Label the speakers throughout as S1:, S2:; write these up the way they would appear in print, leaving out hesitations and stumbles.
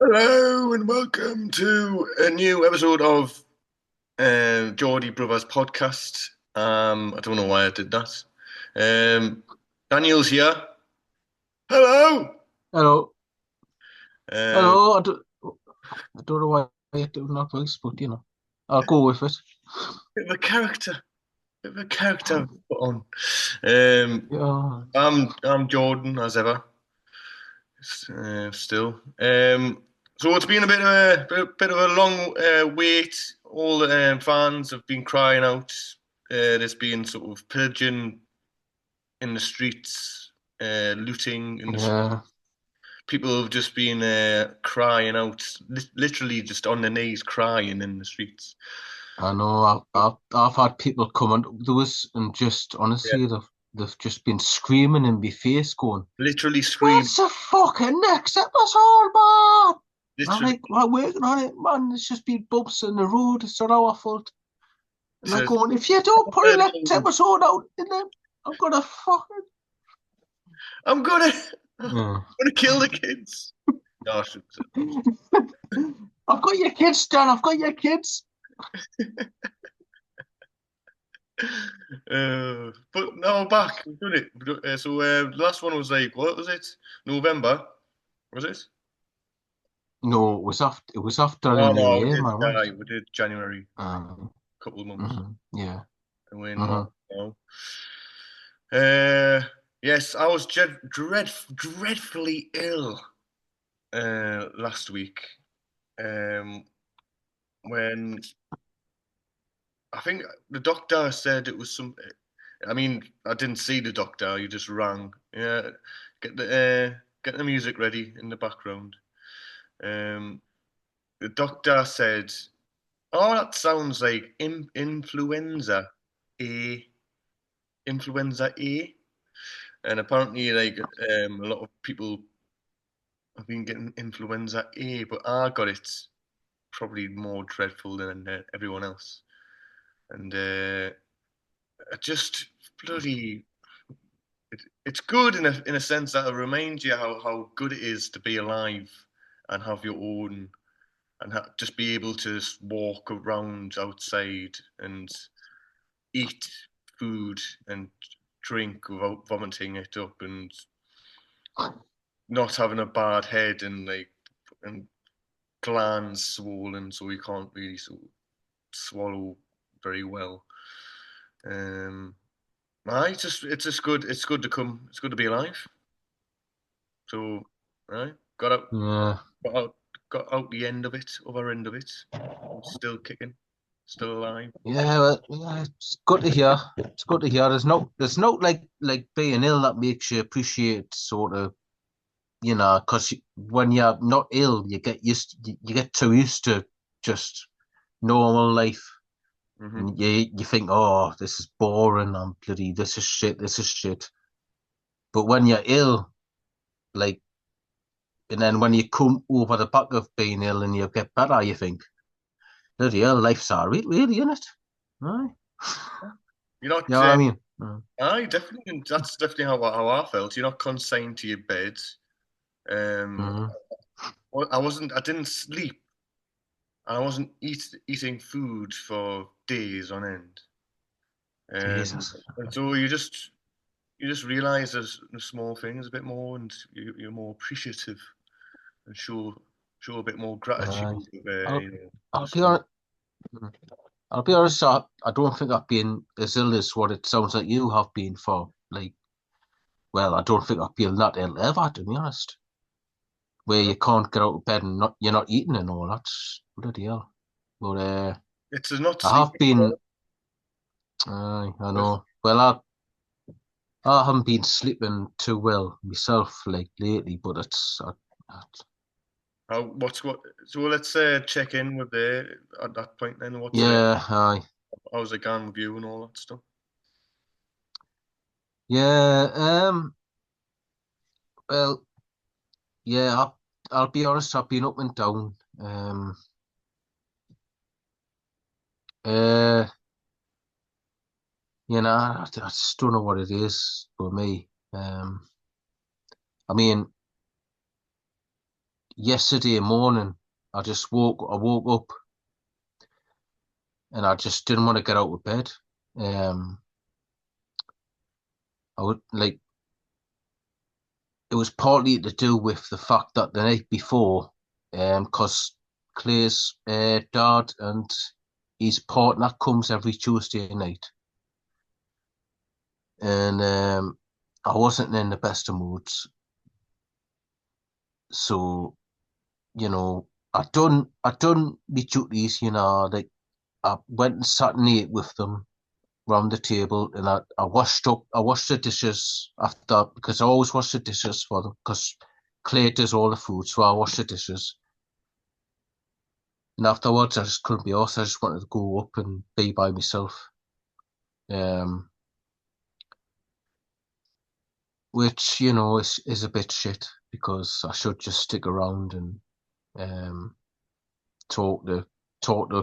S1: Hello and welcome to a new episode of Geordie Brothers podcast. I don't know why I did that. Um, Daniel's here. Hello.
S2: Hello,
S1: Um,
S2: hello. I don't know why I do not voice, but I'll go with it.
S1: bit of a character, bit of a character I've put on. Um,
S2: Yeah,
S1: I'm Jordan as ever, still. So it's been a bit of a long wait. All the fans have been crying out. There's been sort of pillaging in the streets, looting in the streets.
S2: yeah.
S1: People have just been crying out, literally just on their knees crying in the streets.
S2: I know. I've had people come to us and just
S1: Yeah,
S2: honestly, they've just been screaming in my face, going,
S1: literally scream,
S2: "What's the fucking next episode, man?" I'm
S1: literally
S2: like, "We're working on it, man. It's just been bumps in the road. It's not our fault." And they're
S1: says,
S2: going, "If you don't put the next episode out, in them, I'm gonna fucking."
S1: "I'm gonna, I'm
S2: Yeah.
S1: gonna kill the kids." Gosh,
S2: I've got your kids, Dan. I've got your kids.
S1: but now we're back. We've done it. The last one was like, what was it? November, was it?
S2: No, it was after the
S1: Oh
S2: new
S1: no, we
S2: year,
S1: did.
S2: man, wasn't
S1: We did January,
S2: it?
S1: couple of months,
S2: Yeah.
S1: and we're in March
S2: hmm
S1: now. Uh, yes, I was dreadfully ill last week. Um, when I think the doctor said it was some. I mean, I didn't see the doctor. You just rang. Yeah, get the music ready in the background. Um, the doctor said, "Oh, that sounds like influenza A, influenza A." And apparently, a lot of people have been getting influenza A, but I got it probably more dreadful than everyone else. And I just bloody, it's good in a sense that it reminds you how good it is to be alive and have your own and just be able to walk around outside and eat food and drink without vomiting it up and not having a bad head and glands swollen so you can't really swallow very well. Um, it's just good. It's good to come. It's good to be alive. So, right,
S2: Yeah.
S1: got out, got out the end of it, other end of it. I'm still kicking, still alive.
S2: Yeah, well, yeah, it's good to hear. It's good to hear. There's no like being ill that makes you appreciate sort of, because when you're not ill, you get too used to just normal life.
S1: Hmm.
S2: And you think, oh, this is boring. I'm bloody, this is shit. This is shit. But when you're ill, like, and then when you come over the back of being ill and you get better, you think, bloody hell, life's alright, really, isn't it? Aye.
S1: You're
S2: You
S1: not.
S2: know what I mean? Mm.
S1: I definitely. That's definitely how I felt. You're not consigned to your bed. Um,
S2: Mm-hmm.
S1: I wasn't. I didn't sleep. I wasn't eating food for days on end.
S2: Jesus.
S1: And so you just realize the small things a bit more, and you're more appreciative and show a bit more gratitude
S2: Aye.
S1: of
S2: I'll,
S1: the
S2: I'll be
S1: small.
S2: honest. I'll be honest. I don't think I've been as ill as what it sounds like you have been for. Like, well, I don't think I've been that ill ever, to be honest. Where
S1: No,
S2: you can't get out of bed and you're not eating and all that. Bloody hell. But
S1: it's not
S2: I have
S1: sleeping.
S2: been. I know. Well, I haven't been sleeping too well myself, like lately. But I,
S1: What? So let's check in with at that point then.
S2: yeah, aye,
S1: How's it gone with you and all that stuff?
S2: yeah. Well, yeah. I'll be honest. I've been up and down. Uh, I just don't know what it is for me. I mean, yesterday morning, I woke up and I just didn't want to get out of bed. Um, I would like it was partly to do with the fact that the night before, because Claire's dad and his partner comes every Tuesday night, and I wasn't in the best of moods, so I done my duties, like I went and sat and ate with them round the table, and I washed the dishes after because I always wash the dishes for them because Claire does all the food, so I wash the dishes. And afterwards, I just couldn't be arsed. I just wanted to go up and be by myself. Um, which is a bit shit because I should just stick around and um talk to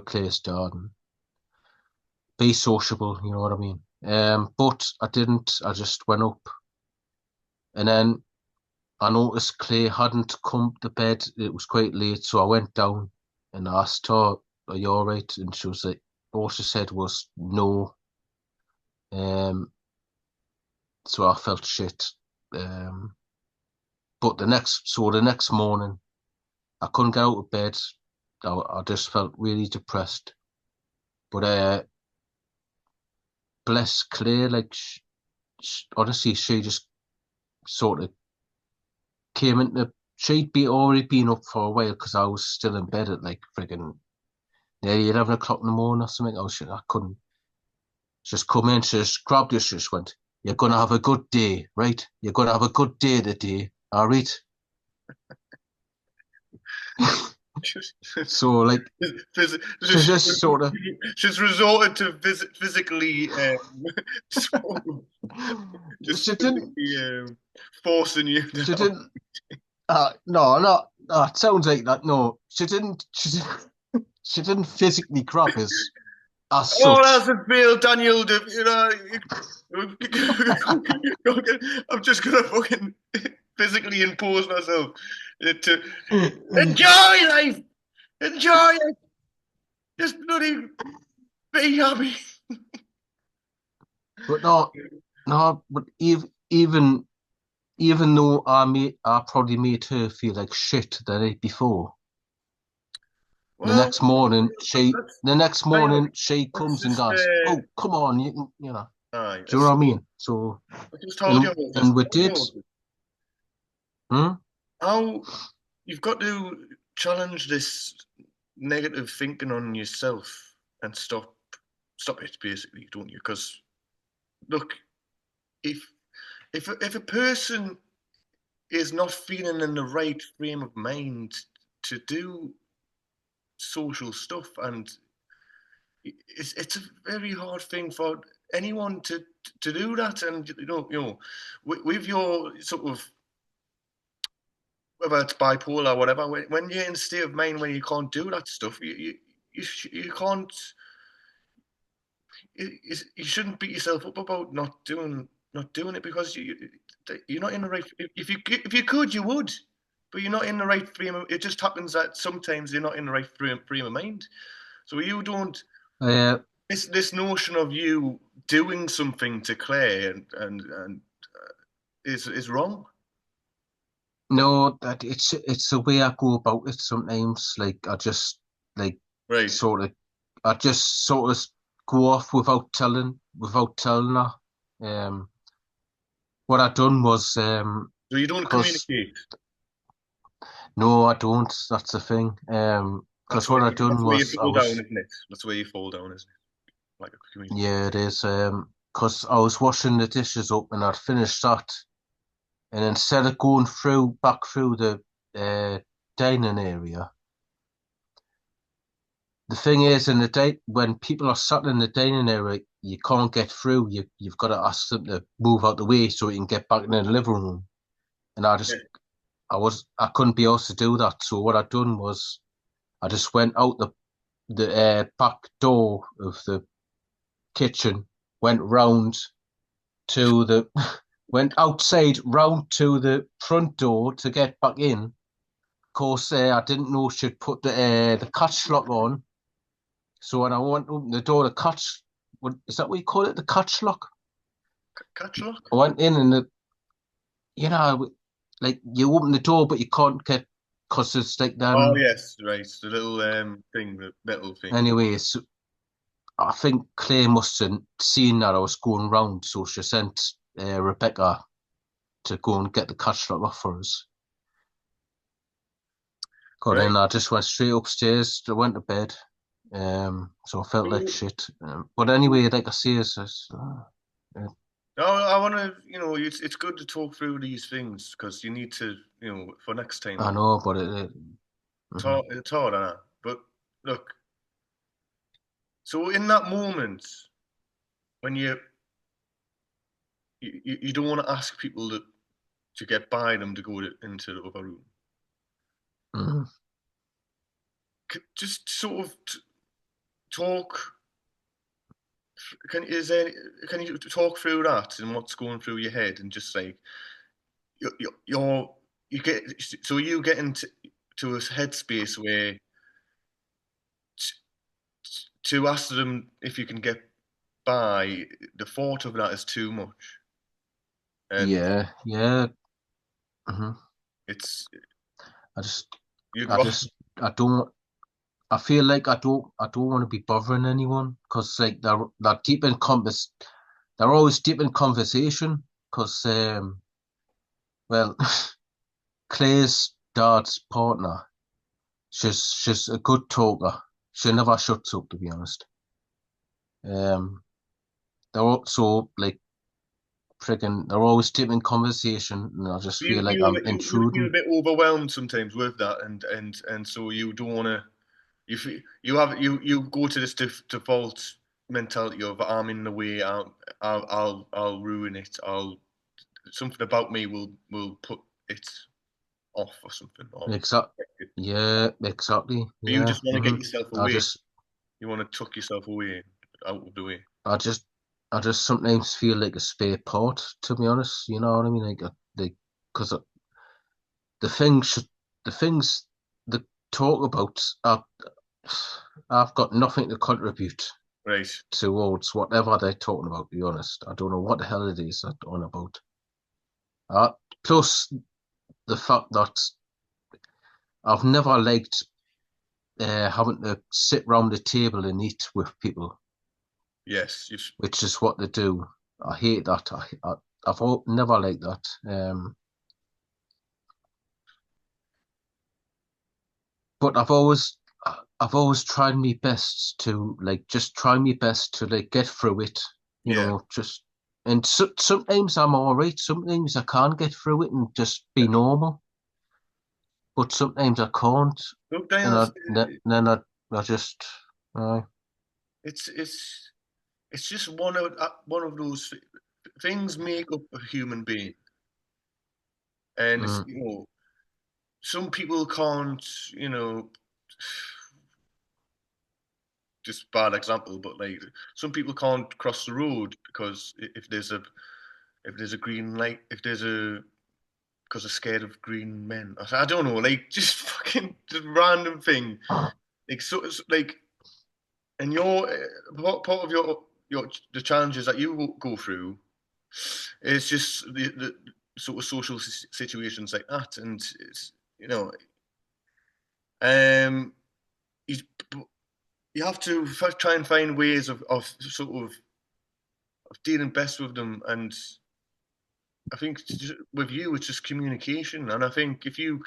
S2: Claire's dad and be sociable. You know what I mean? But I didn't. I just went up, and then I noticed Claire hadn't come to bed. It was quite late, so I went down and asked her, "Are you all right?" And she was like, all she said was no. Um, so I felt shit. Um, but the next morning, I couldn't get out of bed. I just felt really depressed. But bless Claire, like honestly, she just sort of came into. She'd be already been up for a while because I was still in bed at like friggin' nearly 11 o'clock in the morning or something. I couldn't just come in. She just grabbed us. She just went, "You're gonna have a good day, right? You're gonna have a good day today, all right?"
S1: She's,
S2: So like,
S1: phys-
S2: she just sort of.
S1: she's resorted to physically just
S2: She didn't.
S1: physically forcing you
S2: She
S1: down.
S2: didn't. No, no. It sounds like that. No, she didn't. She didn't. She didn't physically grab us as
S1: All else
S2: such.
S1: has failed, Daniel. I'm just gonna fucking physically impose myself to enjoy life. Enjoy it. Just bloody be happy.
S2: But no, no. But even though I probably made her feel like shit the night before.
S1: Well, that's
S2: The next
S1: kind of
S2: morning she
S1: that's
S2: comes and
S1: just
S2: goes, "Oh, come on, you can, you know."
S1: aye.
S2: Do you know what I mean? So,
S1: I just told you
S2: and we
S1: told
S2: did.
S1: you
S2: Hmm?
S1: how you've got to challenge this negative thinking on yourself and stop it basically, don't you? Because look, if if a person is not feeling in the right frame of mind to do social stuff, and it's a very hard thing for anyone to do that, and with your sort of whether it's bipolar or whatever, when you're in a state of mind when you can't do that stuff, you can't you shouldn't beat yourself up about not doing it because you're not in the right. If you could, you would, but you're not in the right frame. It just happens that sometimes you're not in the right frame of mind. So you don't.
S2: Uh,
S1: This notion of you doing something to Claire and is wrong.
S2: no, that it's the way I go about it sometimes. Like like
S1: Right.
S2: sort of, I just sort of go off without telling her. What I done was
S1: So you don't
S2: because
S1: communicate.
S2: no, I don't. That's the thing. Because what I
S1: That's
S2: done
S1: where you
S2: was I
S1: fall down,
S2: was
S1: isn't it? That's where you fall down, isn't it? Like a communication.
S2: yeah, it is. Because I was washing the dishes up and I'd finished that, and instead of going back through the uh, dining area, the thing is, when people are sat in the dining area, you can't get through. You've got to ask them to move out the way so you can get back in the living room. And
S1: Yeah.
S2: I couldn't be asked to do that. So what I done was I just went out the back door of the kitchen, went round to the went outside round to the front door to get back in, course, I didn't know she'd put the catch lock on. So when I went to open the door, the catch, is that what you call it? The catch lock?
S1: Catch lock?
S2: I went in and like you open the door, but you can't get, because it's like
S1: Oh
S2: them.
S1: yes, right. The little thing, the metal thing.
S2: Anyway, so I think Claire must have seen that I was going round, so she sent Rebecca to go and get the catch lock off for us. Got
S1: Right.
S2: in, I just went straight upstairs. I went to bed. So I felt like
S1: So,
S2: shit. But anyway, like I say, uh,
S1: no, I want to, it's good to talk through these things because you need to, for next time.
S2: I know, but mhm.
S1: It's hard, but look, so in that moment when you don't want to ask people to get by them to go into the other room,
S2: Mhm.
S1: just sort of talk. Can you talk through that and what's going through your head and just like you're you get so you get into to a headspace where to ask them if you can get by, the thought of that is too much, and
S2: Yeah, yeah. Mhm.
S1: it's
S2: I just,
S1: you'd
S2: I
S1: rather.
S2: just, I don't. I feel like I don't want to be bothering anyone because like they're deep in they're always deep in conversation because well, Claire's dad's partner, she's a good talker. She never shuts up, to be honest. Um, they're also like friggin' they're always deep in conversation, and I just
S1: You
S2: feel like
S1: feel a
S2: I'm
S1: bit, you feel a
S2: intruding.
S1: bit overwhelmed sometimes with that, and so you don't want to. You go to this default mentality of I'm in the way. I'll ruin it. I'll something about me will put it off or something. Or
S2: Exact, yeah, exactly,
S1: you
S2: yeah.
S1: just want to get yourself
S2: I
S1: away.
S2: just,
S1: You want to tuck yourself away, out of the way.
S2: I just, I just sometimes feel like a spare part, to be honest. You know what I mean? Like, because the things, should, the things they talk about, I've got nothing to contribute
S1: Right.
S2: towards whatever they're talking about. To be honest, I don't know what the hell it is they're talking about. Plus the fact that I've never liked having to sit round the table and eat with people,
S1: Yes.
S2: which is what they do. I hate that. I've never liked that. But I've always tried my best to like just try my best to like get through it. You
S1: Yeah.
S2: know, just and sometimes I'm all right. Sometimes I can't get through it and just be
S1: Yeah.
S2: normal. But sometimes I can't, and
S1: Sometimes
S2: then I just uh,
S1: it's it's it's just one of those things make up a human being, and it's
S2: mm,
S1: some people can't just bad example, but like some people can't cross the road because if there's a green light, if there's a because they're scared of green men. I don't know, like just fucking just random thing, like so it's like and part of your the challenges that you go through is just the sort of social situations like that, and it's um you, you have to try and find ways of sort of dealing best with them, and I think with you it's just communication, and I think if you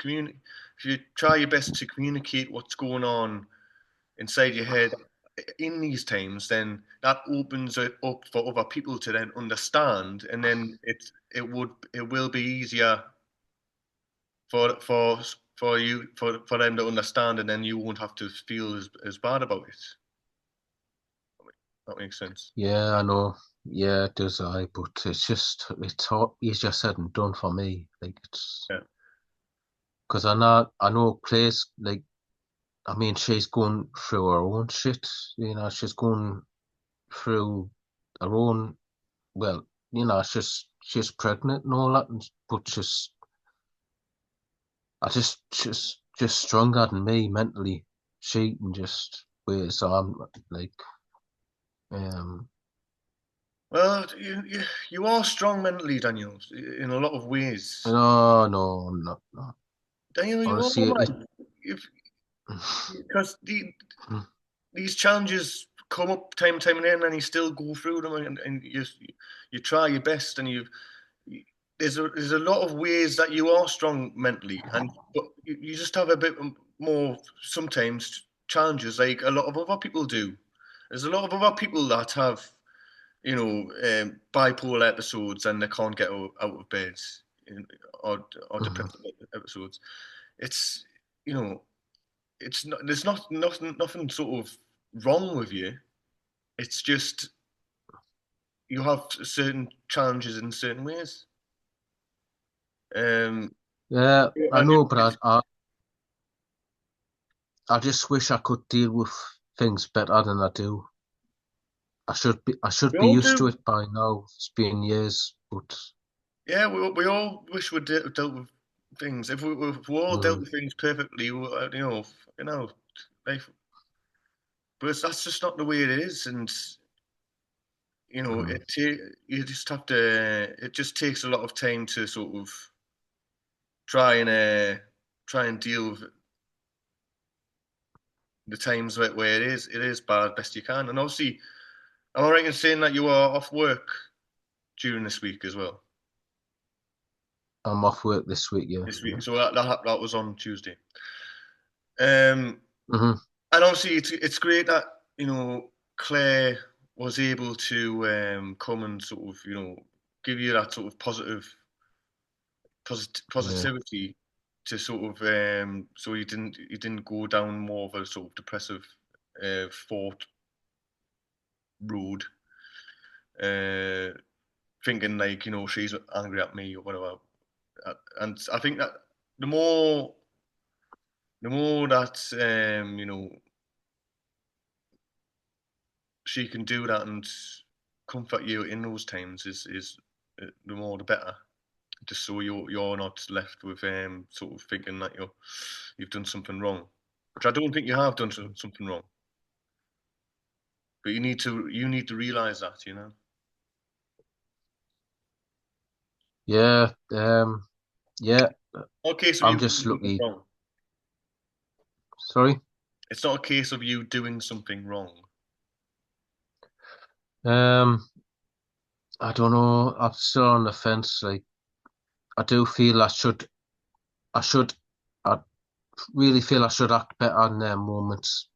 S1: try your best to communicate what's going on inside your head in these times, then that opens it up for other people to then understand, and then it will be easier for for for them to understand, and then you won't have to feel as bad about it. That makes sense.
S2: yeah, I know. Yeah, it does I, but it's hard, easier said than done for me. Like it's
S1: Yeah.
S2: because I know Claire's like I mean she's going through her own shit. You know, she's going through her own well, you know, she's pregnant and all that, but I just just stronger than me mentally. Cheating just wait, so I'm like um
S1: Well, you are strong mentally, Daniel, in a lot of ways.
S2: no, I'm not, no.
S1: Daniel, you are,
S2: Honestly, it
S1: man. If because these challenges come up time and time again, and you still go through them, and you try your best, and there's a lot of ways that you are strong mentally, and but you just have a bit more sometimes challenges like a lot of other people do. There's a lot of other people that have bipolar episodes and they can't get out of bed, or
S2: Mhm.
S1: depressive episodes. It's you know it's not there's nothing sort of wrong with you. It's just you have certain challenges in certain ways. Um,
S2: Yeah, I
S1: and
S2: know, but I just wish I could deal with things better than I do. I should
S1: we
S2: be
S1: all
S2: used to
S1: do.
S2: it by now. It's been years, but
S1: Yeah, we all wish we dealt with things. If we all dealt
S2: mm,
S1: with things perfectly, life. But that's just not the way it is, and
S2: mm,
S1: you just have to. It just takes a lot of time to sort of try and deal with the times where it is bad best you can. And obviously, am I right in saying that you are off work during this week as well?
S2: I'm off work this week. Yeah,
S1: This
S2: yeah.
S1: week, so that was on Tuesday. Um,
S2: Hmm.
S1: and obviously, it's great that Claire was able to come and sort of give you that sort of
S2: Yeah,
S1: positivity to sort of so you didn't go down more of a sort of depressive thought road, uh, thinking like she's angry at me or whatever. And I think that the more the more that she can do that and comfort you in those times is the more the better. Just so you're not left with sort of thinking that you've done something wrong, which I don't think you have done something wrong. But you need to realize that,
S2: yeah, yeah.
S1: Not a case of
S2: I'm
S1: you doing
S2: just
S1: something
S2: lucky.
S1: wrong.
S2: Sorry.
S1: It's not a case of you doing something wrong.
S2: Um, I don't know. I'm still on the fence. Like, I do feel I should, I really feel I should act better in their moments.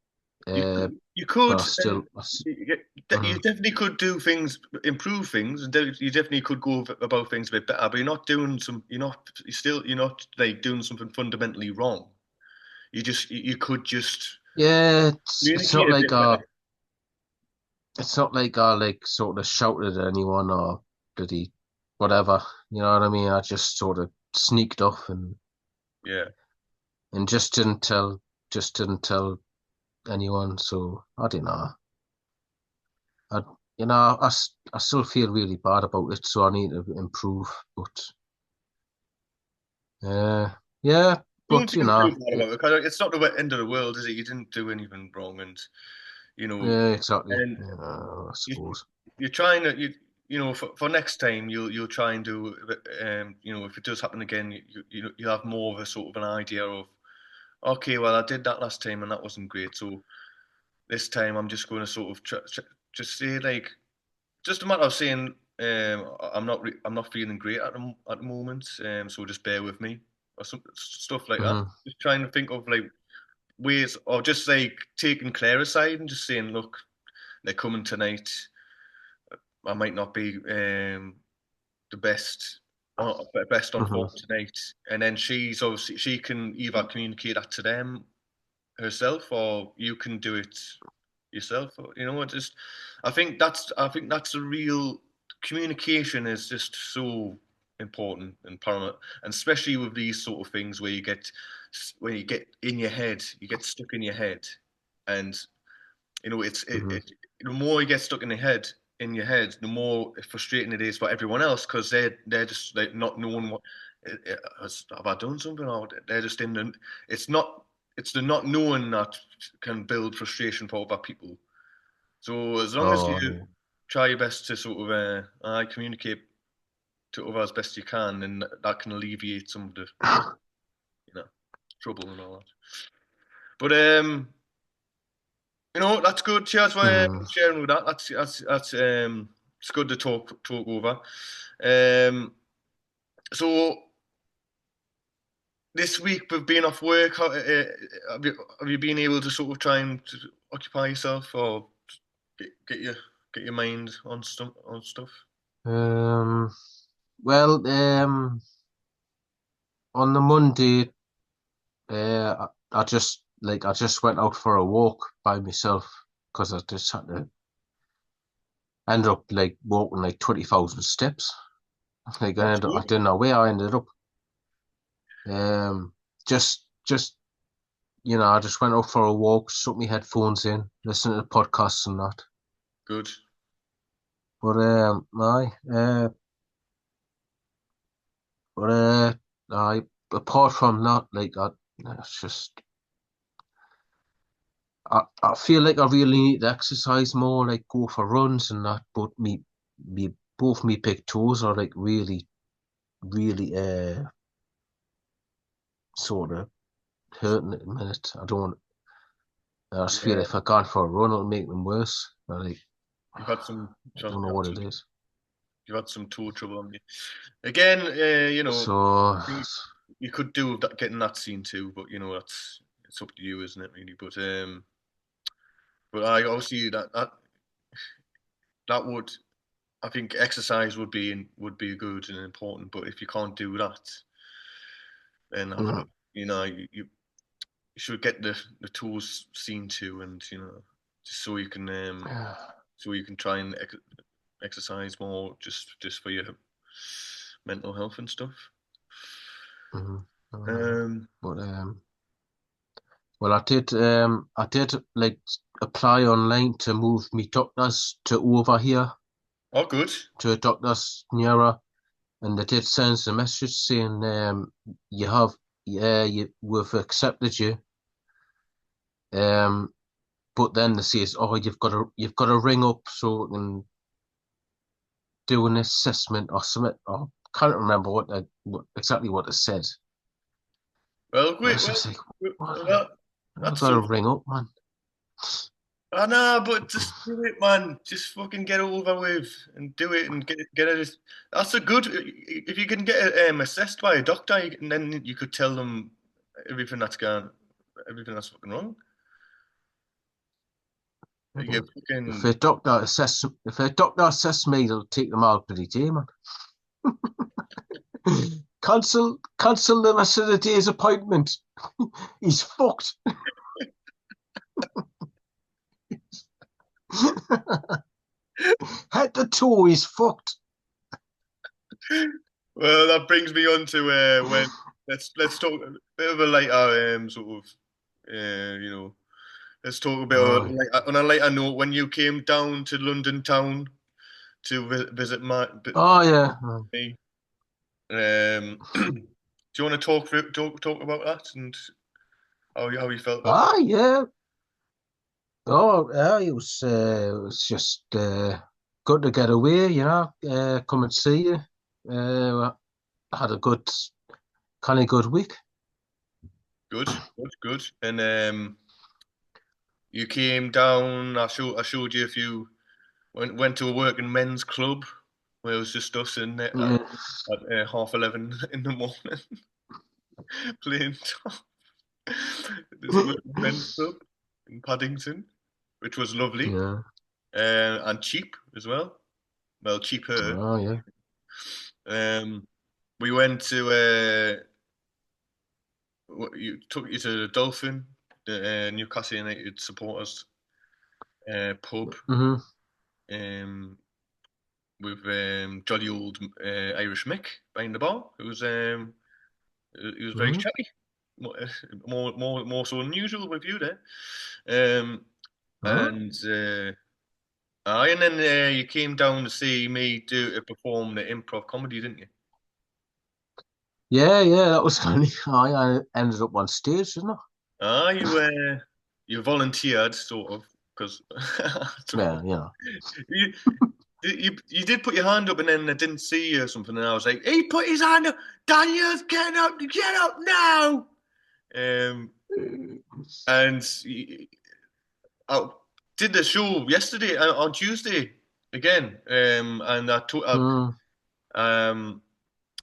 S1: You
S2: Uh,
S1: you
S2: but
S1: could,
S2: I
S1: and
S2: still,
S1: you
S2: mhm.
S1: definitely could do things, improve things, and you definitely could go about things a bit better. But you're not doing some. You're not like doing something fundamentally wrong. You could just
S2: Yeah,
S1: communicate a bit better.
S2: it's not like I like sort of shouted at anyone or bloody whatever. You know what I mean? I just sort of sneaked off
S1: Yeah.
S2: and just didn't tell anyone. So I don't know. I I still feel really bad about it, so I need to improve. But yeah,
S1: Don't
S2: but
S1: feel too bad about it because it's not the end of the world, is it? You didn't do anything wrong, and you know,
S2: yeah, exactly.
S1: and
S2: Yeah, I
S1: you,
S2: suppose.
S1: you're trying to for next time you'll try and do if it does happen again you'll have more of a sort of an idea of okay, well, I did that last time and that wasn't great, so this time I'm just going to sort of just say like just a matter of saying I'm not feeling great at the moment, so just bear with me or some stuff like that.
S2: Hmm.
S1: Just trying to think of like ways, or just like taking Claire aside and just saying, look, they're coming tonight. I might not be the best on
S2: Hmm.
S1: form tonight, and then she can either communicate that to them herself, or you can do it yourself. Just I think that's a real communication is just so important and paramount, and especially with these sort of things where you get in your head, you get stuck in your head, and
S2: Hmm.
S1: the more you get stuck in your head, the more frustrating it is for everyone else because they're just like not knowing what. Have I done something? Or they're just in the. It's not. It's the not knowing that can build frustration for other people. So as long as you
S2: Oh,
S1: try your best to sort of communicate to others best you can, then that can alleviate some of the
S2: yeah.
S1: you know trouble and all that. But that's good. Cheers for
S2: Mm.
S1: sharing with that. That's it's good to talk over. Um, so this week we've been off work. Have you been able to sort of try and to occupy yourself or get your mind on stuff?
S2: Um, well, on the Monday, I just went out for a walk by myself because I just had to end up like walking like 20,000 steps.
S1: That's
S2: I
S1: good.
S2: didn't know where I ended up. Um, just I just went out for a walk, stuck my headphones in, listened to podcasts and that.
S1: Good.
S2: But but I apart from that, it's just I feel like I really need to exercise more, like go for runs and that. But both me big toes are like really sort of hurting at the minute. I just feel
S1: Yeah,
S2: if I go for a run, it'll make them worse.
S1: you've had some.
S2: I don't know what it is.
S1: You've had some toe trouble on you. Again,
S2: So,
S1: you, you could do with that, getting that seen too, but that's it's up to you, isn't it, really? But I obviously that would I think exercise would be good and important. But if you can't do that, then
S2: mm,
S1: you should get the tools seen to, and just so you can try and exercise more, just for your mental health and stuff.
S2: mm,
S1: Um,
S2: but well, I did like apply online to move me doctors to over here
S1: oh, good.
S2: to a doctor's nearer, and they did send us a message saying you have we've accepted you. Um, but then they says, oh, you've got to ring up so we can do an assessment or something. I can't remember exactly what it said.
S1: Well,
S2: I
S1: great.
S2: was just like, what?
S1: Well,
S2: I've
S1: that's
S2: got to
S1: something.
S2: ring up, man.
S1: I know, but just do it, man. Just fucking get it over with and do it and get it. That's a good. If you can get it assessed by a doctor, and then you could tell them everything that's going, everything that's fucking wrong. You
S2: If
S1: fucking
S2: a doctor assess me, it'll take them out bloody day, man. Cancel the rest of the day's appointment. He's fucked. Head to toe, he's fucked.
S1: Well, that brings me on to when let's talk a bit of a lighter sort of you know let's talk a bit
S2: Oh,
S1: on a lighter note. When you came down to London town to visit
S2: oh yeah.
S1: me, do you want to talk about that and how you felt about that?
S2: Ah, yeah. Oh, yeah. It was just good to get away, come and see you. I had a kind of good week.
S1: Good, good, good. And you came down. I showed you a few. Went to a working men's club where it was just us in there
S2: Yeah,
S1: at 11:30 in the morning playing top. This working men's club in Paddington, which was lovely and cheap as well. Well, cheaper.
S2: Oh, yeah.
S1: Um, we went to took you to the Dolphin, the Newcastle United supporters pub.
S2: Hmm.
S1: Um, with jolly old Irish Mick behind the bar. It was very
S2: Hmm.
S1: chatty, more more so than usual with you there.
S2: Huh?
S1: And and then you came down to see me do perform the improv comedy, didn't you?
S2: Yeah, that was funny. I ended up on stage, didn't I?
S1: Ah, you volunteered sort of because
S2: Well, you know.
S1: you, you did put your hand up and then I didn't see you or something and I was like, he put his hand up, Daniel's get up now. Um, and I did the show yesterday on Tuesday again. And
S2: Mm.
S1: um,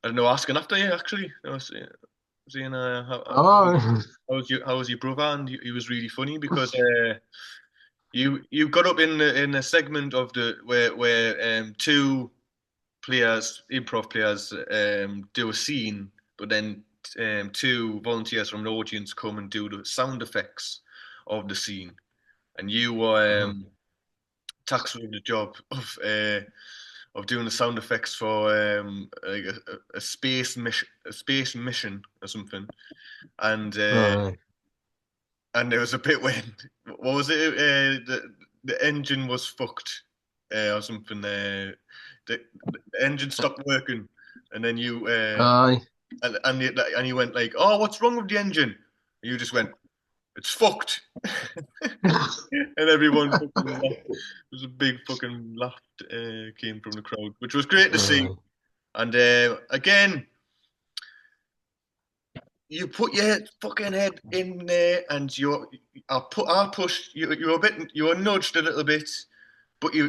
S1: I don't know, asking after you actually. I was saying,
S2: Oh,
S1: how was your brother? And he was really funny because you got up in a segment of the where two players, improv players, do a scene, but then two volunteers from the audience come and do the sound effects of the scene, and you were
S2: mhm.
S1: tasked with the job of doing the sound effects for like a space mission or something, and
S2: Aye.
S1: there was a bit when what was it? The engine was fucked or something. The engine stopped working, and then you
S2: Aye.
S1: and you went like, "Oh, what's wrong with the engine?" And you just went, "It's fucked," and everyone fucking laughed. There was a big fucking laugh came from the crowd, which was great to see.
S2: Aye.
S1: And again, you put your fucking head in there, and I pushed you. You were nudged a little bit, but you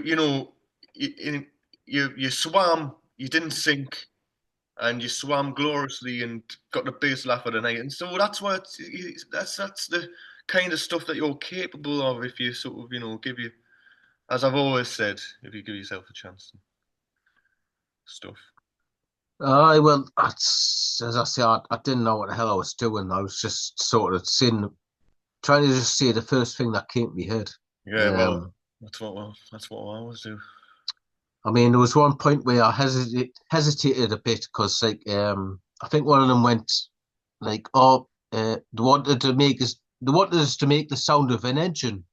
S1: swam. You didn't sink, and you swam gloriously and got the biggest laugh of the night. And so that's the kind of stuff that you're capable of if you sort of give you, as I've always said, if you give yourself a chance and stuff.
S2: Aye, well, as I say, I didn't know what the hell I was doing. I was just sort of trying to just say the first thing that came to my head.
S1: Yeah, well,
S2: Um,
S1: that's what I always do.
S2: I mean, there was one point where I hesitated a bit because, like, I think one of them went like, "Oh, they wanted us to make the sound of an engine,"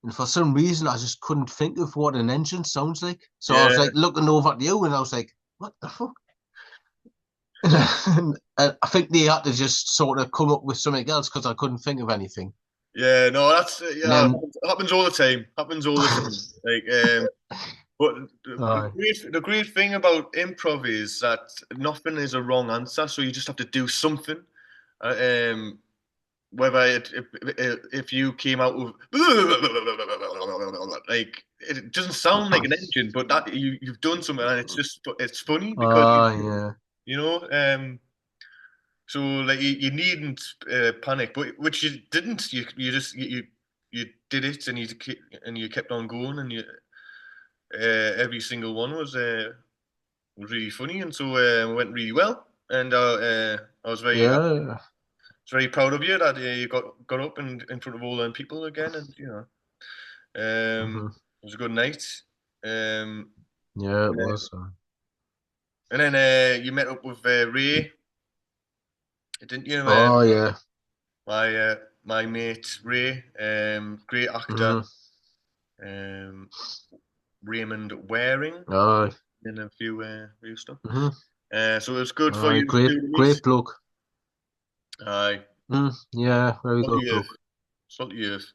S2: and for some reason, I just couldn't think of what an engine sounds like. So I
S1: Yeah,
S2: was like looking over at you, and I was like, "What the fuck?" And I think they had to just sort of come up with something else because I couldn't think of anything.
S1: yeah, no, that's
S2: And
S1: yeah,
S2: then,
S1: happens all the time. Happens all the time. Like, but
S2: uh,
S1: the great thing about improv is that nothing is a wrong answer, so you just have to do something. Um, whether if you came out with like it doesn't sound like an engine, but that you've done something, and it's funny because
S2: yeah,
S1: you know. So like you needn't panic, but which you didn't. You just you did it, and you kept on going, and every single one was really funny, and so went really well. And I
S2: yeah.
S1: was very proud of you that you got up in front of all them people again, and
S2: Hmm.
S1: it was a good night. Um,
S2: Yeah, it
S1: and
S2: was.
S1: then you met up with Ray, didn't you?
S2: Oh, yeah.
S1: My my mate Ray, great actor,
S2: Hmm.
S1: um, Raymond Waring,
S2: Aye.
S1: and a few stuff.
S2: Hmm.
S1: So it was good for
S2: Aye,
S1: you
S2: great,
S1: two to meet.
S2: great bloke.
S1: Aye,
S2: Yeah, very
S1: salty
S2: good
S1: years,
S2: bloke.
S1: salty years.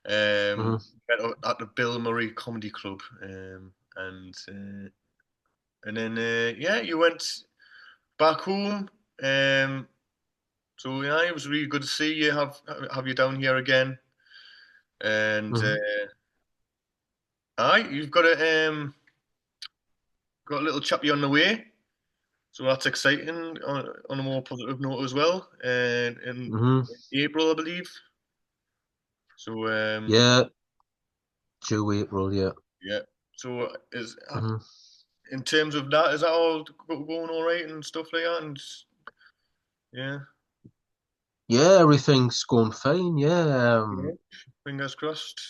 S2: Hmm.
S1: Met up at the Bill Murray Comedy Club, and then yeah, you went back home. Um, so yeah, it was really good to see you. Have you down here again, and
S2: Hmm.
S1: aye, you've got a little chappy on the way. So that's exciting on a more positive note as well. And in
S2: Hmm.
S1: April, I believe. So
S2: Yeah, due April, yeah.
S1: yeah. So is
S2: Hmm.
S1: in terms of that, is that all going all right and stuff like that? And yeah,
S2: Yeah, everything's going fine. Yeah.
S1: yeah. Fingers crossed.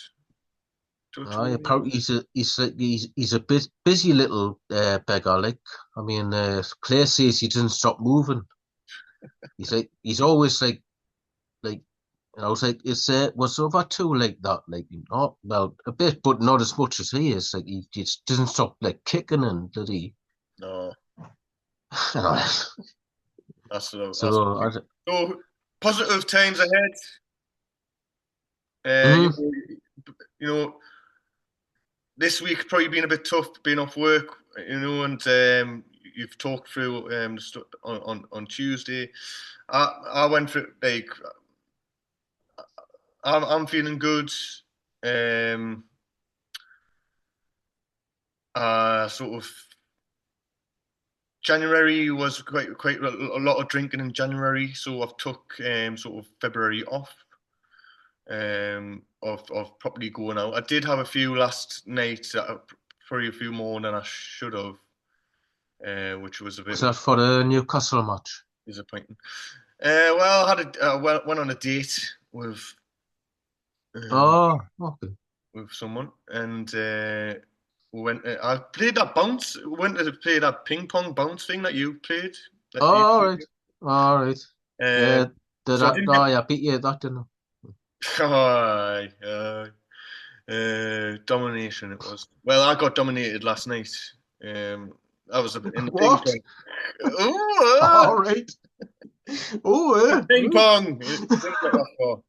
S1: Touch
S2: Aye,
S1: wood.
S2: apparently he's a bit busy little beggar. Like, I mean, Claire says he doesn't stop moving. He's always like. And I was like, was over too like that? Like, oh, well, a bit, but not as much as he is. Like, he just doesn't stop like kicking and bloody.
S1: No. That's
S2: So
S1: so positive times ahead.
S2: mm,
S1: You know, this week probably been a bit tough being off work. And you've talked through the stuff on Tuesday. I went for like I'm feeling good. Um, sort of January was quite a lot of drinking in January, so I've took sort of February off. Of properly going out. I did have a few last night, probably a few more than I should have, which was a bit
S2: was that for the Newcastle match?
S1: disappointing. Well, I had went on a date uh,
S2: Oh, okay.
S1: with someone, and we went. I played that bounce. Went to play that ping pong bounce thing that you played. That you,
S2: All right, all right.
S1: um,
S2: Yeah, did
S1: so I
S2: that?
S1: didn't
S2: No,
S1: get.
S2: yeah, I beat you at that, didn't
S1: Oh, domination it was. Well, I got dominated last night. Um, I was a bit
S2: I?
S1: in the ping
S2: What?
S1: pong. Ooh,
S2: All right. Oh,
S1: ping pong. Things like that for,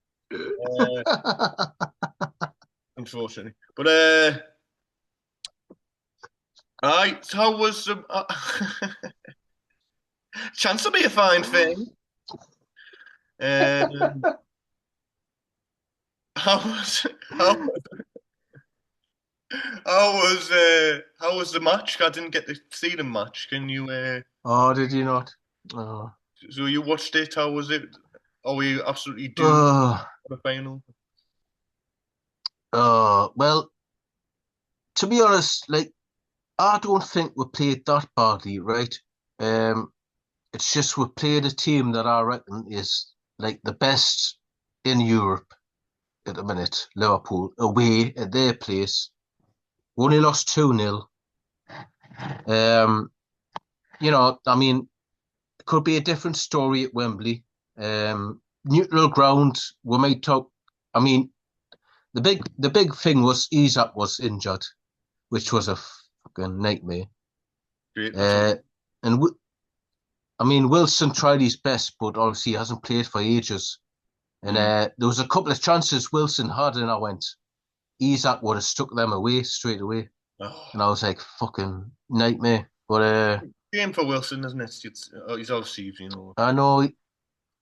S1: uh, unfortunately. But aye. So how was chance to be a fine thing? Um, how was how how was the match? I didn't get to see the match. Can you?
S2: oh, did you not? Oh.
S1: So you watched it? How was it? Are we absolutely doomed
S2: Uh,
S1: for the final?
S2: well, to be honest, like I don't think we played that badly, right? Um, it's just we played a team that I reckon is like the best in Europe at the minute. Liverpool away at their place. We only lost 2-0. Um, I mean, it could be a different story at Wembley. Neutral ground, we might talk. I mean, the big thing was Isak was injured, which was a fucking nightmare.
S1: Great. That's what.
S2: Uh, and I mean, Wilson tried his best, but obviously he hasn't played for ages. And
S1: Mm.
S2: there was a couple of chances Wilson had, and I went, Isak would have stuck them away straight away. And
S1: Oh,
S2: I was like, fucking nightmare. But
S1: game for Wilson, isn't it? He's obviously,
S2: I know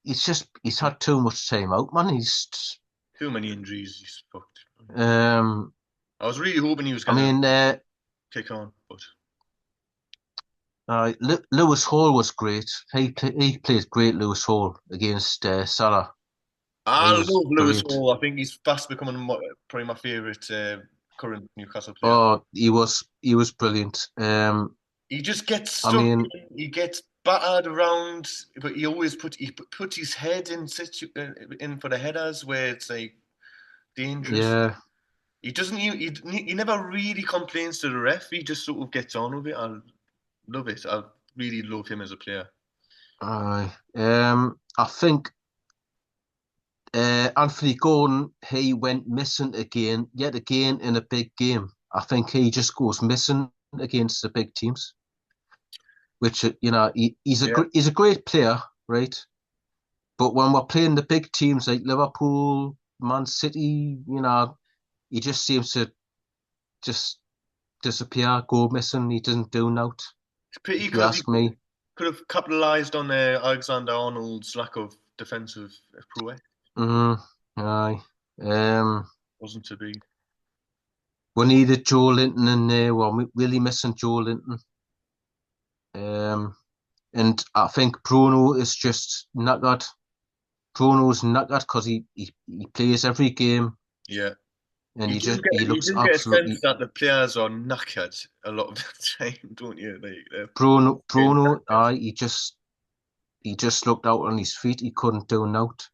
S2: he's had too much time out, man.
S1: too many injuries. He's fucked.
S2: Um,
S1: I was really hoping he was
S2: I
S1: gonna
S2: mean,
S1: kick on, but
S2: Lewis Hall was great. He played great, Lewis Hall, against Salah.
S1: I
S2: He
S1: love
S2: was
S1: Lewis
S2: brilliant.
S1: Hall. I think he's fast becoming probably my favourite current Newcastle player.
S2: Oh, he was brilliant.
S1: He just gets
S2: I
S1: stuck.
S2: mean,
S1: He gets battered around, but he puts his head in for the headers where it's like dangerous.
S2: yeah,
S1: He doesn't. He never really complains to the ref. He just sort of gets on with it. I love it. I really love him as a player.
S2: I think Anthony Gordon, he went missing again, yet again in a big game. I think he just goes missing against the big teams, which
S1: Yeah,
S2: he's a great player, right? But when we're playing the big teams like Liverpool, Man City, he just seems to just disappear, go missing. He doesn't do nout,
S1: it's a pity
S2: if you
S1: because he
S2: ask me.
S1: could have capitalised on Alexander Arnold's lack of defensive prowess.
S2: Mm, aye. Um,
S1: Wasn't to be.
S2: we needed Joe Linton in there. We're really missing Joe Linton. Um, and I think Bruno is just knackered. Bruno's knackered because he plays every game
S1: Yeah.
S2: and he
S1: You
S2: looks
S1: do get a sense
S2: absolutely
S1: that the players are knackered a lot of the time, don't you? Like they're
S2: Bruno.
S1: knackered.
S2: He just looked out on his feet. He couldn't do nout.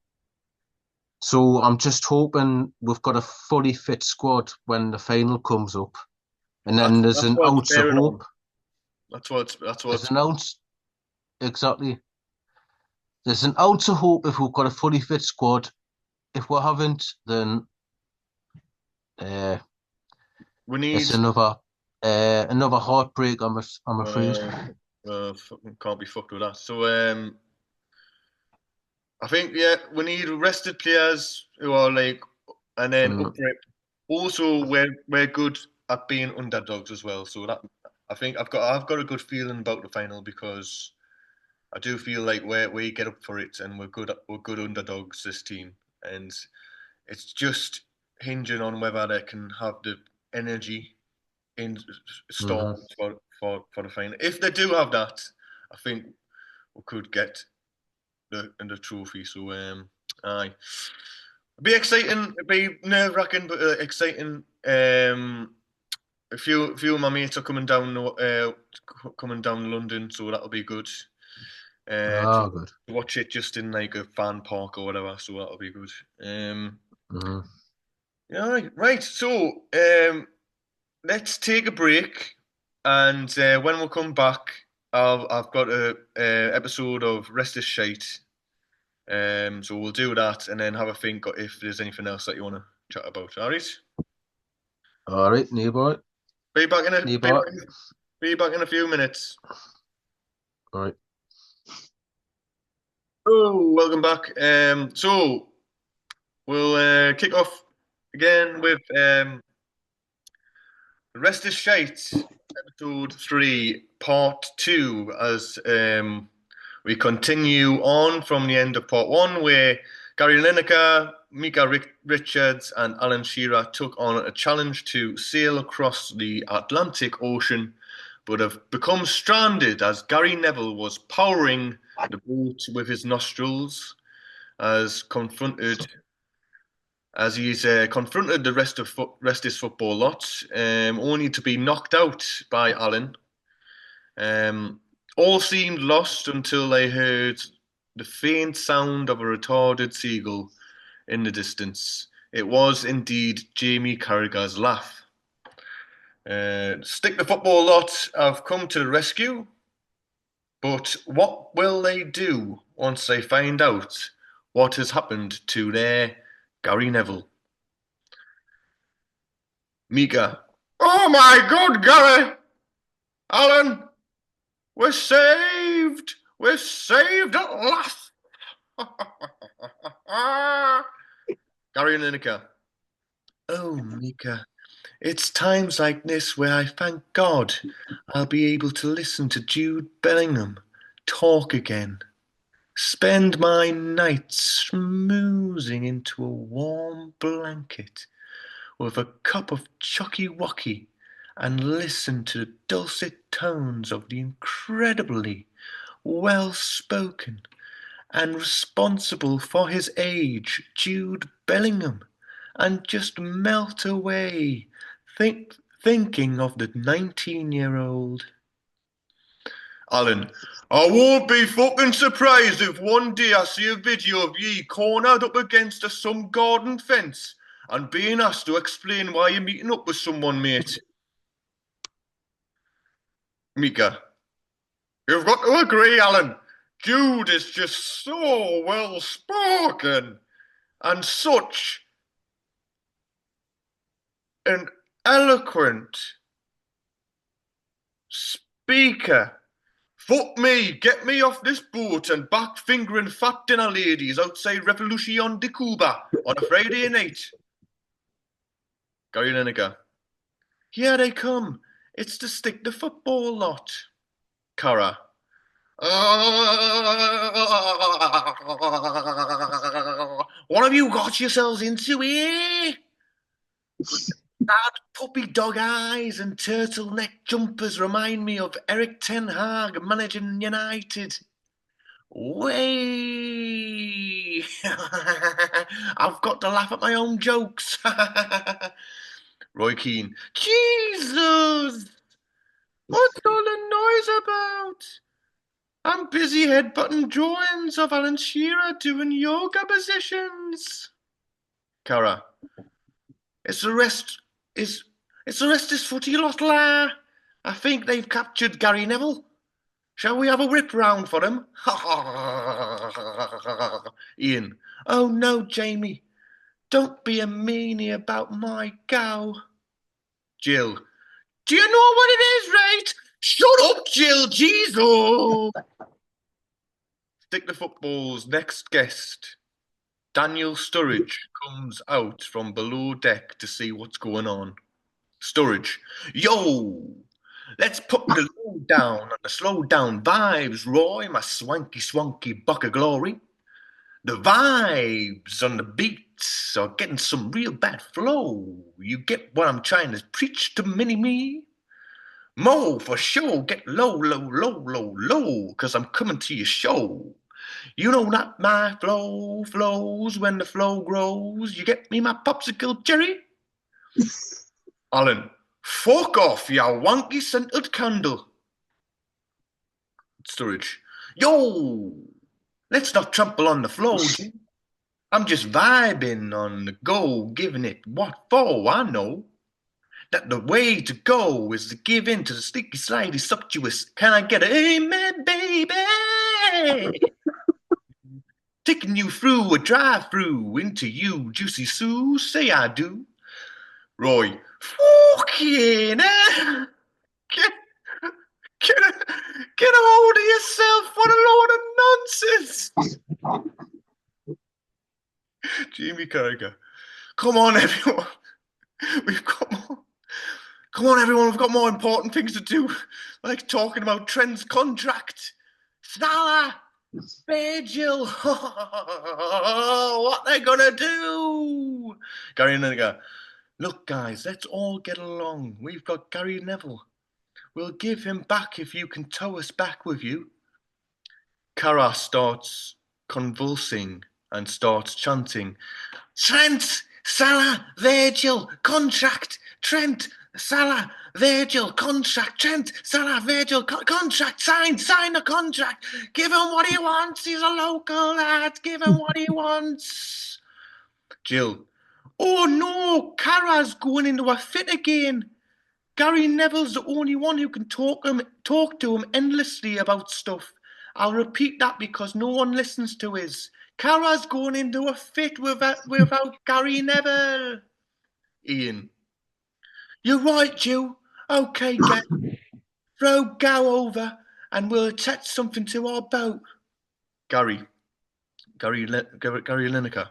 S2: So I'm just hoping we've got a fully fit squad when the final comes up, and then there's
S1: That's
S2: an
S1: what it's
S2: ounce of
S1: bearing on.
S2: hope.
S1: That's
S2: There's
S1: what's
S2: an ounce exactly. There's an ounce of hope if we've got a fully fit squad. If we haven't, then uh,
S1: we
S2: it's
S1: need.
S2: another heartbreak. I'm afraid.
S1: Fucking can't be fucked with that. So I think yeah, we need rested players who are like, and then
S2: Mm,
S1: upright. Also, we're good at being underdogs as well. So that I think I've got a good feeling about the final because I do feel like we get up for it and we're good underdogs this team, and it's just hinging on whether they can have the energy in
S2: hmm.
S1: storms for the final. If they do have that, I think we could get the trophy. So aye, it'd be exciting. It'd be nerve wracking, but exciting. A few of my mates are coming down London, so that'll be good. To
S2: Oh, good.
S1: watch it just in like a fan park or whatever, so that'll be good.
S2: Hmm.
S1: Yeah, right. So let's take a break, and when we come back, I've got a episode of Rest is Shite. So we'll do that, and then have a think if there's anything else that you want to chat about. All right.
S2: All right, new boy.
S1: Be back in a
S2: New
S1: be
S2: boy.
S1: back, be back in a few minutes.
S2: All right.
S1: Oh, welcome back. So we'll kick off again with The Rest is Shite, episode 3, part 2, as we continue on from the end of part 1, where Gary Lineker, Mika Richards, and Alan Shearer took on a challenge to sail across the Atlantic Ocean, but have become stranded as Gary Neville was powering the boat with his nostrils, as confronted as he's confronted the rest his football lot, only to be knocked out by Allen. All seemed lost until they heard the faint sound of a retarded seagull in the distance. It was indeed Jamie Carragher's laugh. Stick the football lot have come to the rescue, but what will they do once they find out what has happened to their Gary Neville? Mika. Oh my God, Gary! Alan, we're saved! We're saved at last! Gary and Lineker. Oh, Mika, it's times like this where I thank God I'll be able to listen to Jude Bellingham talk again. Spend my nights schmoozing into a warm blanket with a cup of chocky wocky and listen to the dulcet tones of the incredibly well spoken and responsible for his age, Jude Bellingham, and just melt away thinking of the 19-year-old. Alan, I won't be fucking surprised if one day I see a video of ye cornered up against some garden fence and being asked to explain why you're meeting up with someone, mate. Mika, you've got to agree, Alan. Jude is just so well spoken and such an eloquent speaker. Fuck me, get me off this boat and back fingering fat dinner ladies outside Revolution de Cuba on a Friday night. Gary Lineker. Here they come. It's to stick the football lot. Cara. What have you got yourselves into here? That puppy dog eyes and turtleneck jumpers remind me of Eric Ten Hag managing United. Way! I've got to laugh at my own jokes. Roy Keane. Jesus! What's all the noise about? I'm busy headbutting drawings of Alan Shearer doing yoga positions. Cara. It's the rest it's the rest is footy lot, la. I think they've captured Gary Neville. Shall we have a rip round for him? Ian. Oh no, Jamie. Don't be a meanie about my gal. Jill. Do you know what it is, right? Shut up, Jill. Jesus. Stick the Football's next guest, Daniel Sturridge, comes out from below deck to see what's going on. Sturridge, yo, let's put the low down on the slow down vibes, Roy, my swanky swanky buck of glory. The vibes on the beats are getting some real bad flow. You get what I'm trying to preach to mini me? Mo, for sure, get low, low, low, low, low, cause I'm coming to your show. You know that my flow flows when the flow grows. You get me, my popsicle cherry? Alan, fuck off, you wanky scented candle. Sturridge, yo, let's not trample on the flow, G. I'm just vibing on the go, giving it what for. I know that the way to go is to give in to the sticky, slidey, sumptuous. Can I get an amen, baby? Taking you through a drive-through into you, Juicy Sue. Say I do. Roy, fucking hell. Get, get, get a hold of yourself. What a load of nonsense. Jamie Carragher. Come on, everyone. We've got more. Come on, everyone. We've got more important things to do, like talking about Trent's contract. Salah, Virgil. What they gonna do? Gary Lineker. Look, guys, let's all get along. We've got Gary Neville. We'll give him back if you can tow us back with you. Kara starts convulsing and starts chanting, Trent, Salah, Virgil, contract, Trent, Salah, Virgil, contract, Trent, Salah, Virgil, contract, sign the contract. Give him what he wants. He's a local lad. Give him what he wants. Jill, oh no, Kara's going into a fit again. Gary Neville's the only one who can talk to him endlessly about stuff. I'll repeat that because no one listens to his. Kara's going into a fit without Gary Neville. Ian. You're right, Jill. Okay, Gav. Throw Gow over and we'll attach something to our boat. Gary Lineker.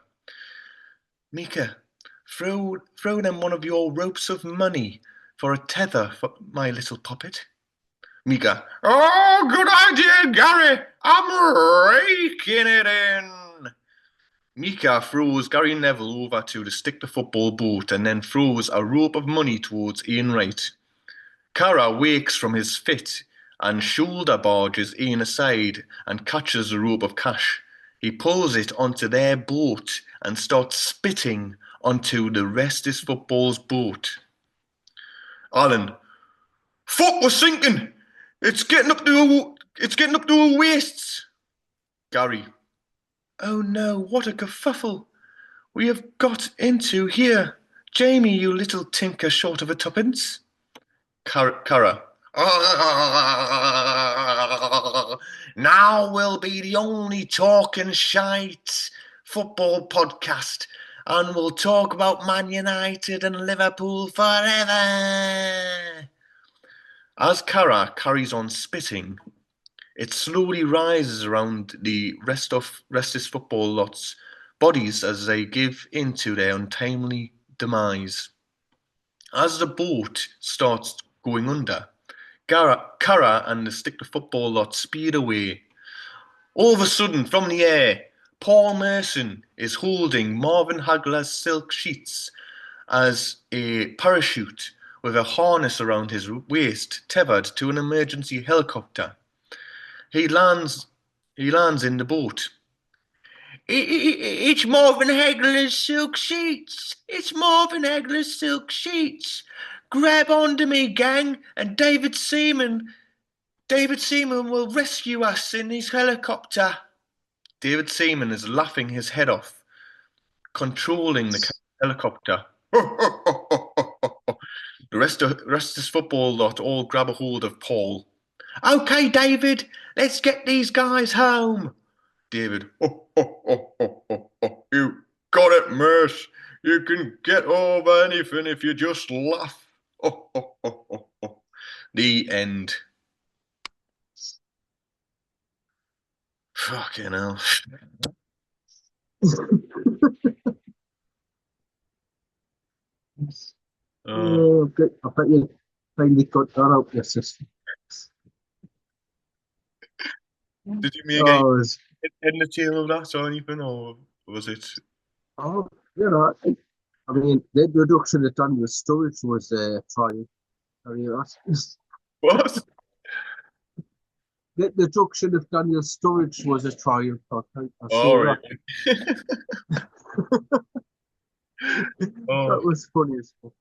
S1: Mika, throw them one of your ropes of money for a tether for my little puppet. Mika, oh, good idea, Gary. I'm raking it in. Mika throws Gary Neville over to the Stick the Football boat and then throws a rope of money towards Ian Wright. Kara wakes from his fit and shoulder barges Ian aside and catches a rope of cash. He pulls it onto their boat and starts spitting onto the rest of Football's boat. Alan, fuck, we're sinking. It's getting up to our waists. Gary, oh no, what a kerfuffle we have got into here. Jamie, you little tinker short of a tuppence. Cara. Now we'll be the only talking shite football podcast, and we'll talk about Man United and Liverpool forever. As Cara carries on spitting, it slowly rises around the rest of football lot's bodies as they give in to their untimely demise. As the boat starts going under, Cara and the Stick to Football lot speed away. All of a sudden, from the air, Paul Merson is holding Marvin Haglers' silk sheets as a parachute with a harness around his waist tethered to an emergency helicopter. He lands in the boat. It's Marvin Haglers' silk sheets. It's Marvin Haglers' silk sheets. Grab onto me, gang, and David Seaman will rescue us in his helicopter. David Seaman is laughing his head off, controlling the helicopter. The rest of this football lot all grab a hold of Paul. Okay, David, let's get these guys home. David, you got it, Merce. You can get over anything if you just laugh. The end. Fucking hell. Oh,
S2: Oh, good. I bet you finally got that out your system.
S1: did you make any
S2: Oh, it's,
S1: in the tail of that or anything, or was it
S2: oh, you know, I mean, the introduction of Daniel Sturridge was trying. I mean, that's,
S1: what?
S2: the introduction of Daniel Sturridge was a triumph. I'll say
S1: All right.
S2: that.
S1: Oh,
S2: That was funny as fuck.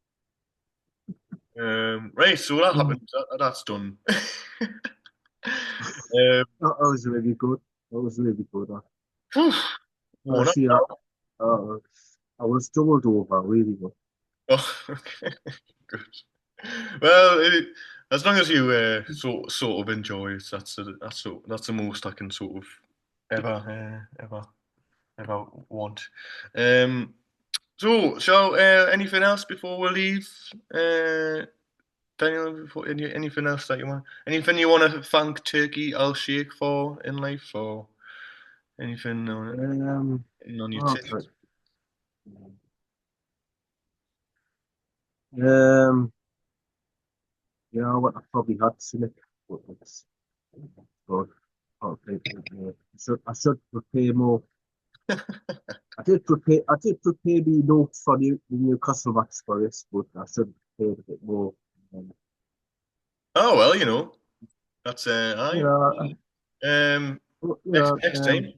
S1: right. So that
S2: Oh,
S1: happened. That's done.
S2: that was really good. That was really good.
S1: One up
S2: See that.
S1: now.
S2: Uh, I was doubled over, really good.
S1: Oh, okay. Good. Well, as long as you sort of enjoy it, that's the most I can sort of ever want. Um, so, shall anything else before we leave? Daniel, anything else that you want? Anything you want to thank Turkey Al Sheikh for in life, or anything
S2: Um,
S1: on your
S2: okay.
S1: tip?
S2: Um, you know what? I probably had seen it, but it's good. Okay. I should prepare more. I did prepare the notes for the Newcastle match for this, but I should prepare a bit more. Um,
S1: Oh well, that's
S2: you
S1: aye.
S2: know,
S1: Um,
S2: but, you
S1: next
S2: know,
S1: time.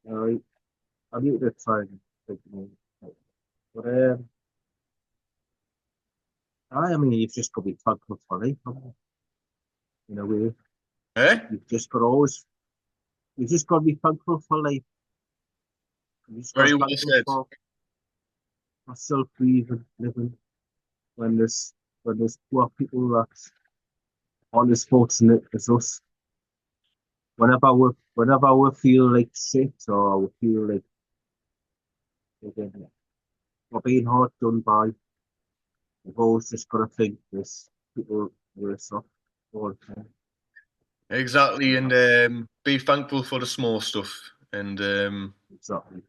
S2: I I need to try and think more. But I mean, you've just got to be thankful for life, haven't you? In a way,
S1: Eh?
S2: you've just got to always, you've just got to be thankful for life. You just got to
S1: Very
S2: be
S1: well
S2: thankful
S1: said.
S2: for self breathing, living when there's poor people that aren't as fortunate as us. Whenever we feel like shit or we feel like again, we're being hard done by, we've always just got to think there's people worse off all the time.
S1: Exactly,
S2: And
S1: and
S2: that's
S1: be thankful for the small stuff,
S2: exactly.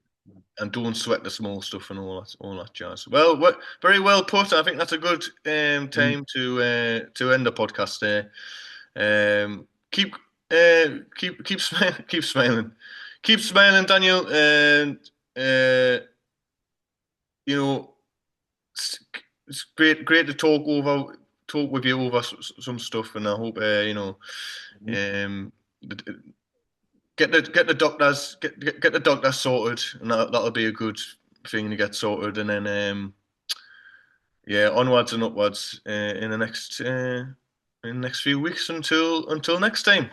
S1: and don't sweat the small stuff and all that jazz. Well, very well put. I think that's a good
S2: Mm.
S1: time to end the podcast there. Keep keep smiling, keep smiling, Daniel, and you know it's, it's great to talk with you over some stuff, and I hope
S2: Mm.
S1: um, get the doctors get the doctors sorted, and that'll be a good thing to get sorted, and then yeah, onwards and upwards in the next few weeks until next time.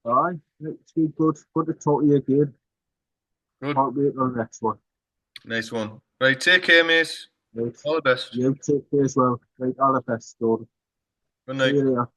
S2: Aye, it's been good. Good to talk to you again.
S1: Good,
S2: Can't wait on the next one.
S1: nice one. Right, take care, mate.
S2: Right.
S1: All the best.
S2: You take care as well. Right, all the best, Jordan.
S1: Good
S2: See
S1: night.
S2: you later.